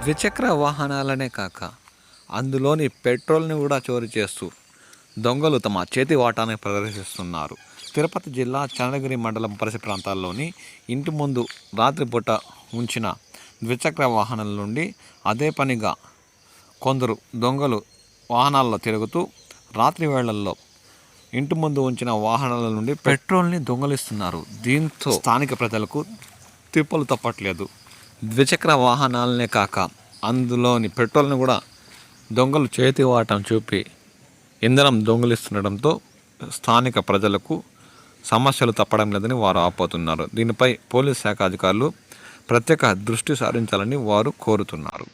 ద్విచక్ర వాహనాలనే కాక అందులోని పెట్రోల్ని కూడా చోరీ చేస్తూ దొంగలు తమ చేతి వాటాన్ని ప్రదర్శిస్తున్నారు. తిరుపతి జిల్లా చంద్రగిరి మండలం పరిసర ప్రాంతాల్లోని ఇంటి ముందు రాత్రిపూట ఉంచిన ద్విచక్ర వాహనాల నుండి అదే పనిగా కొందరు దొంగలు వాహనాల్లో తిరుగుతూ రాత్రి వేళల్లో ఇంటి ముందు ఉంచిన వాహనాల నుండి పెట్రోల్ని దొంగలిస్తున్నారు. దీంతో స్థానిక ప్రజలకు తిప్పలు తప్పట్లేదు. ద్విచక్ర వాహనాలనే కాక అందులోని పెట్రోల్ని కూడా దొంగలు చేతి వాటం చూపి ఇంధనం దొంగిలిస్తుండడంతో స్థానిక ప్రజలకు సమస్యలు తప్పడం లేదని వారు ఆపోతున్నారు. దీనిపై పోలీస్ శాఖ అధికారులు ప్రత్యేక దృష్టి సారించాలని వారు కోరుతున్నారు.